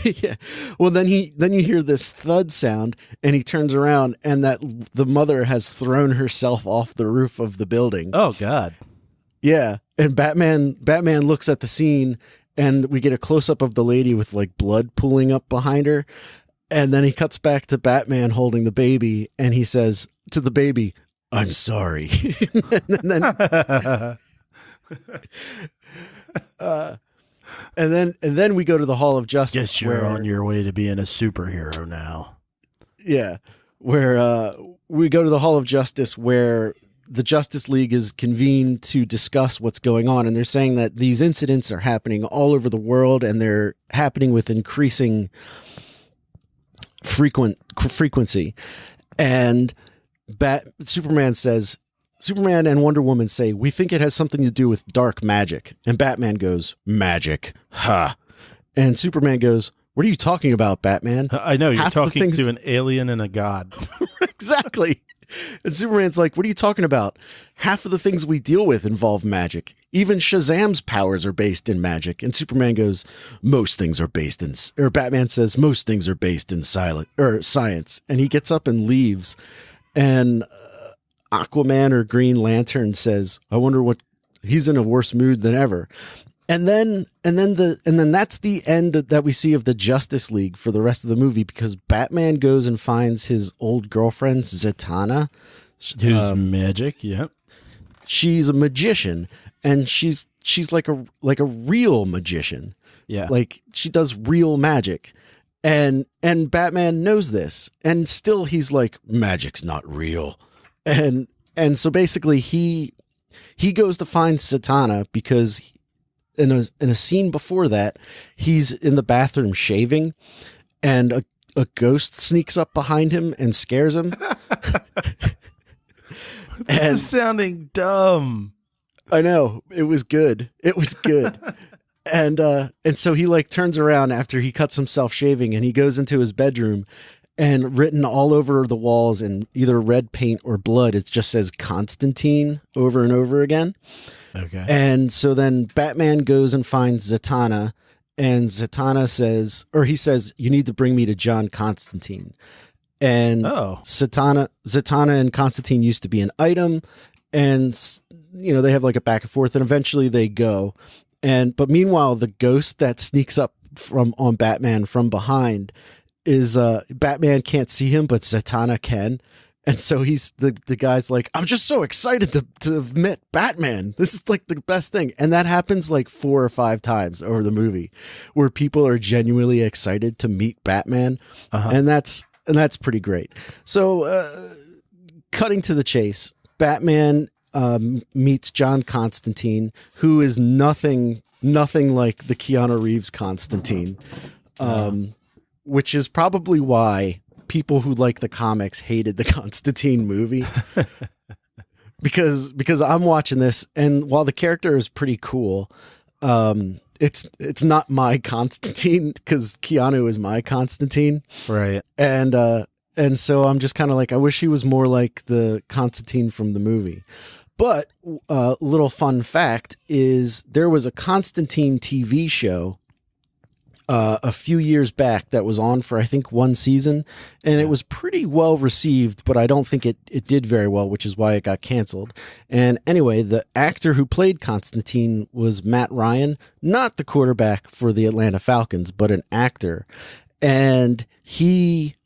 Yeah. Well, then you hear this thud sound, and he turns around, and that the mother has thrown herself off the roof of the building. Oh God. Yeah. And Batman looks at the scene, and we get a close up of the lady with like blood pooling up behind her. And then he cuts back to Batman holding the baby, and he says to the baby, "I'm sorry." and then we go to the Hall of Justice. Guess you're on your way to being a superhero now. Yeah, where we go to the Hall of Justice, where the Justice League is convened to discuss what's going on, and they're saying that these incidents are happening all over the world, and they're happening with increasing frequency. And Superman and Wonder Woman say, "We think it has something to do with dark magic." And Batman goes, "Magic? Ha." And Superman goes, "What are you talking about, Batman?" I know, you're talking to an alien and a god. Exactly. And Superman's like, "What are you talking about? Half of the things we deal with involve magic. Even Shazam's powers are based in magic." And Superman goes, "Most things are based in," or Batman says, "Most things are based in science." And he gets up and leaves. And Aquaman or Green Lantern says, "I wonder what," he's in a worse mood than ever. And then that's the end that we see of the Justice League for the rest of the movie, because Batman goes and finds his old girlfriend Zatanna, who's magic. Yep, she's a magician, and she's like a real magician. Yeah, like she does real magic, and Batman knows this, and still he's like, "Magic's not real," and so basically he goes to find Zatanna because in a scene before that, he's in the bathroom shaving, and a ghost sneaks up behind him and scares him. This is sounding dumb. I know, it was good. And so he like turns around after he cuts himself shaving, and he goes into his bedroom, and written all over the walls in either red paint or blood, it just says Constantine over and over again. Okay. And so then Batman goes and finds Zatanna, and Zatanna says, "You need to bring me to John Constantine." And Zatanna and Constantine used to be an item, and they have like a back and forth, and eventually they go. But meanwhile, the ghost that sneaks up on Batman from behind is Batman can't see him, but Zatanna can. And so he's the guy's like, "I'm just so excited to have met Batman. This is like the best thing." And that happens like 4 or 5 times over the movie, where people are genuinely excited to meet Batman. And that's pretty great. So cutting to the chase, Batman meets John Constantine, who is nothing like the Keanu Reeves Constantine, which is probably why people who like the comics hated the Constantine movie. because I'm watching this, and while the character is pretty cool, it's not my Constantine, because Keanu is my Constantine, right? And so I'm just kind of like, I wish he was more like the Constantine from the movie. But little fun fact is, there was a Constantine TV show a few years back that was on for, I think, 1 season, and it was pretty well received, but I don't think it did very well, which is why it got canceled. And anyway, the actor who played Constantine was Matt Ryan, not the quarterback for the Atlanta Falcons, but an actor. And he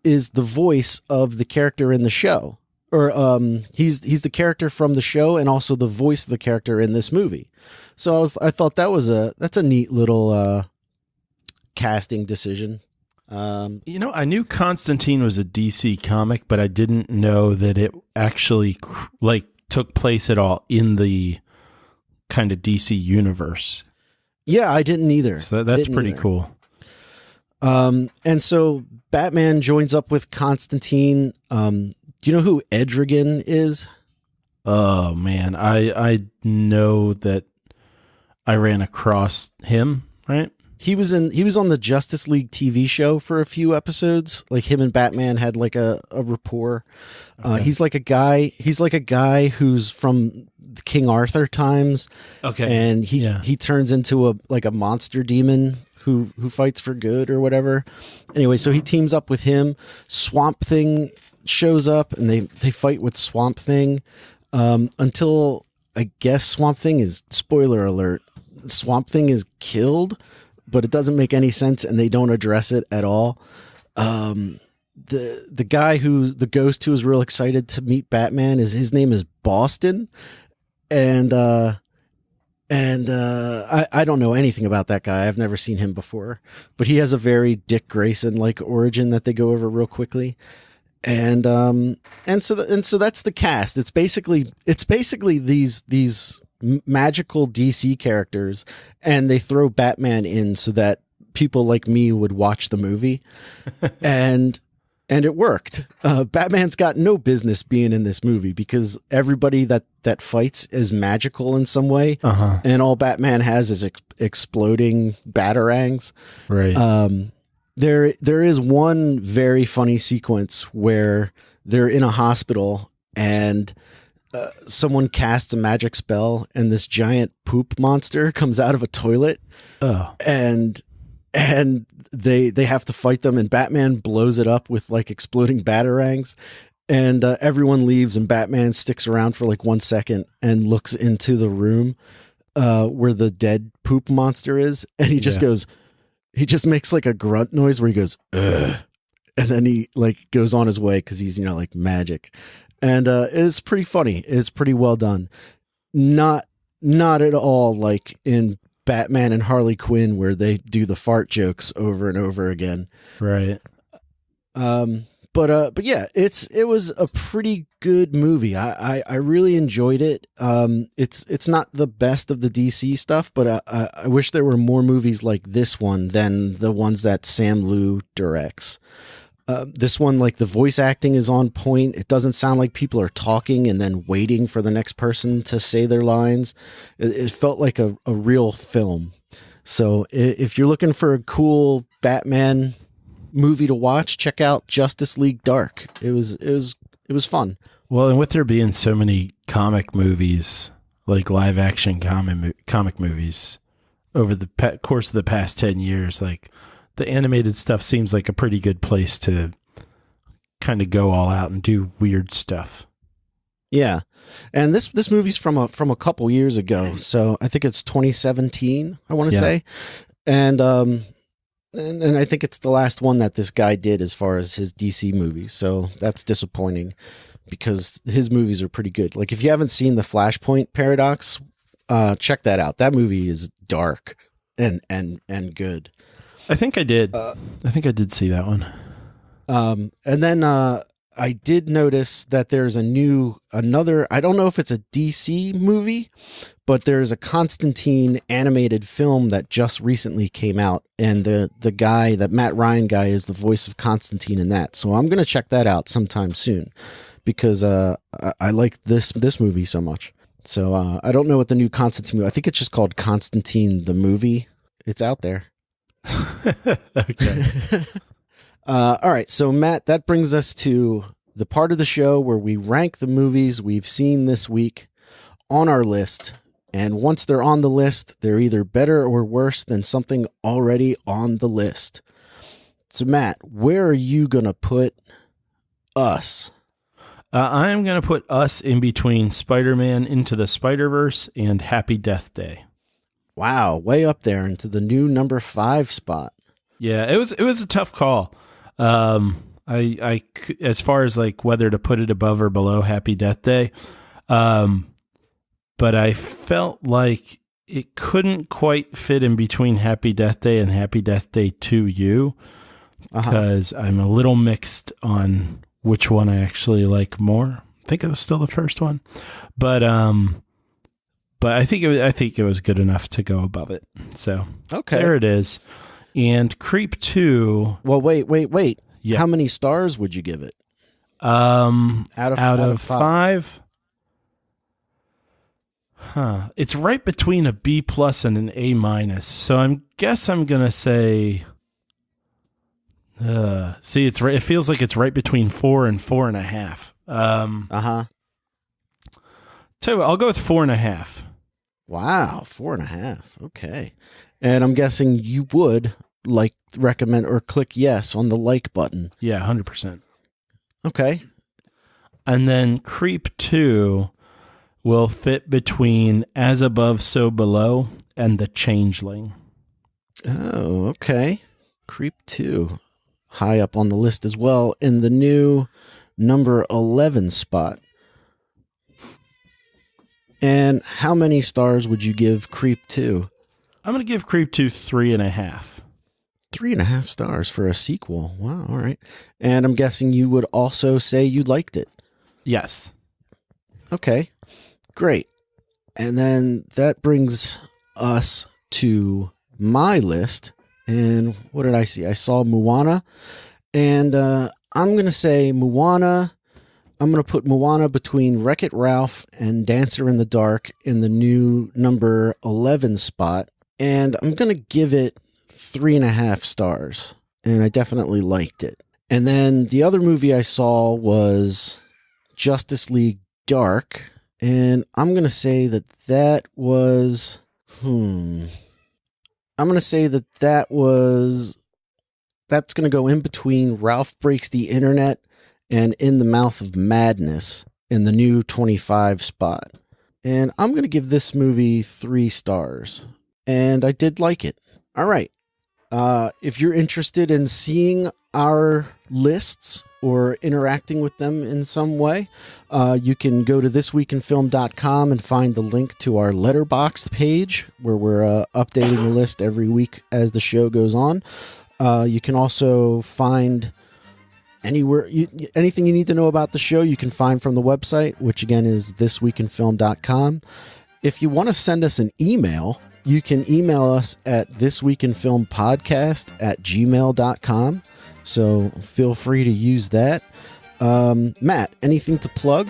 is the voice of the character in the show, or he's the character from the show and also the voice of the character in this movie. So I thought that's a neat little casting decision. I knew Constantine was a DC comic, but I didn't know that it actually took place at all in the kind of DC universe. Yeah, I didn't either. So that's pretty cool. And so Batman joins up with Constantine. Do you know who Etrigan is? Oh man, I know that I ran across him, right? He was on the Justice League TV show for a few episodes. Like, him and Batman had like a rapport. Okay. He's like a guy who's from King Arthur times. Okay. And he turns into a monster demon who fights for good or whatever. Anyway, so he teams up with him. Swamp Thing shows up, and they fight with Swamp Thing until, I guess, Swamp Thing is, spoiler alert, Swamp Thing is killed, but it doesn't make any sense, and they don't address it at all. The guy the ghost who was real excited to meet Batman his name is Boston, and I don't know anything about that guy. I've never seen him before, but he has a very Dick Grayson like origin that they go over real quickly. And so that's the cast. It's basically these magical DC characters, and they throw Batman in so that people like me would watch the movie, and it worked. Batman's got no business being in this movie because everybody that fights is magical in some way, and all Batman has is exploding batarangs. Right. There is one very funny sequence where they're in a hospital and someone casts a magic spell and this giant poop monster comes out of a toilet. Oh. And they have to fight them, and Batman blows it up with like exploding batarangs, and everyone leaves and Batman sticks around for like 1 second and looks into the room where the dead poop monster is, and he just goes. He just makes like a grunt noise where he goes, ugh. And then he like goes on his way because he's, like magic. And it's pretty funny. It's pretty well done. Not at all like in Batman and Harley Quinn where they do the fart jokes over and over again. Right. But yeah, it was a pretty good movie. I really enjoyed it. It's not the best of the DC stuff, but I wish there were more movies like this one than the ones that Sam Liu directs. This one, like the voice acting is on point. It doesn't sound like people are talking and then waiting for the next person to say their lines. It felt like a real film. So if you're looking for a cool Batman movie to watch, check out Justice League Dark. It was fun. Well, and with there being so many comic movies, like live action comic movies over the course of the past 10 years, like the animated stuff seems like a pretty good place to kind of go all out and do weird stuff. Yeah. And this movie's from a couple years ago. So I think it's 2017, I want to say. And I think it's the last one that this guy did as far as his DC movies. So that's disappointing because his movies are pretty good. Like if you haven't seen the Flashpoint Paradox, check that out. That movie is dark and good. I think I did. I think I did see that one. And then I did notice that there's another, I don't know if it's a DC movie, but there's a Constantine animated film that just recently came out. And the guy, that Matt Ryan guy, is the voice of Constantine in that. So I'm going to check that out sometime soon because I like this movie so much. So I don't know what the new Constantine movie, I think it's just called Constantine the Movie. It's out there. Okay. All right. So Matt, that brings us to the part of the show where we rank the movies we've seen this week on our list. And once they're on the list, they're either better or worse than something already on the list. So Matt, where are you going to put Us? I am going to put Us in between Spider-Man Into the Spider-Verse and Happy Death Day. Wow. Way up there into the new number 5 spot. Yeah, it was a tough call. I as far as like whether to put it above or below Happy Death Day, but I felt like it couldn't quite fit in between Happy Death Day and Happy Death Day to You because I'm a little mixed on which one I actually like more. I think it was still the first one, but I think it was good enough to go above it. So there it is. And Creep 2. Well, wait. Yeah. How many stars would you give it? Out of 5? Huh. It's right between a B+ and an A-. So I'm going to say, see, it's right. It feels like it's right between 4 and 4.5. Tell you what, I'll go with 4.5. Wow. 4.5. Okay. And I'm guessing you would recommend or click yes on the like button. Yeah, 100%. Okay. And then Creep 2 will fit between As Above, So Below and The Changeling. Oh, okay. Creep 2. high up on the list as well in the new number 11 spot. And how many stars would you give Creep 2? I'm going to give Creep 2 3.5. 3.5 stars for a sequel. Wow, all right. And I'm guessing you would also say you liked it. Yes. Okay, great. And then that brings us to my list. And what did I see? I saw Moana. And I'm going to say Moana. I'm going to put Moana between Wreck-It Ralph and Dancer in the Dark in the new number 11 spot. And I'm going to give it 3.5 stars. And I definitely liked it. And then the other movie I saw was Justice League Dark. And I'm going to say that was... I'm going to say that's going to go in between Ralph Breaks the Internet and In the Mouth of Madness in the new 25 spot. And I'm going to give this movie 3 stars. And I did like it. All right. If you're interested in seeing our lists or interacting with them in some way, you can go to thisweekinfilm.com and find the link to our Letterboxd page where we're updating the list every week as the show goes on. You can also find anything you need to know about the show, you can find from the website, which again is thisweekinfilm.com. If you want to send us an email, you can email us at thisweekinfilmpodcast@gmail.com. So feel free to use that. Matt, anything to plug?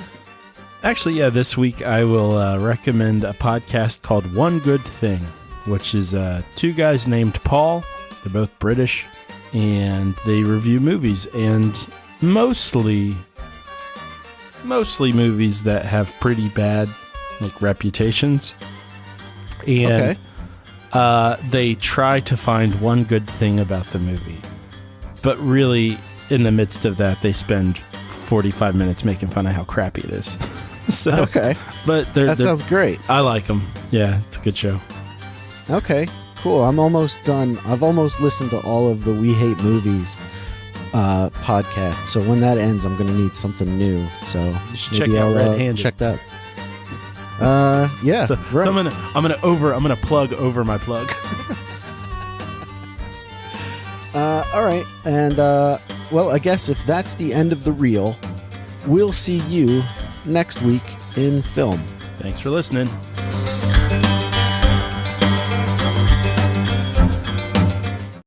Actually, yeah, this week I will recommend a podcast called One Good Thing, which is 2 guys named Paul. They're both British, and they review movies, and mostly movies that have pretty bad reputations. And they try to find one good thing about the movie. But really, in the midst of that, they spend 45 minutes making fun of how crappy it is. But that sounds great. I like them. Yeah, it's a good show. Okay, cool. I'm almost done. I've almost listened to all of the We Hate Movies podcasts. So when that ends, I'm going to need something new. So you should check out Red Handed. Check that. Yeah. So right. I'm gonna plug over my plug. All right, and well, I guess if that's the end of the reel, we'll see you next week in film. Thanks for listening.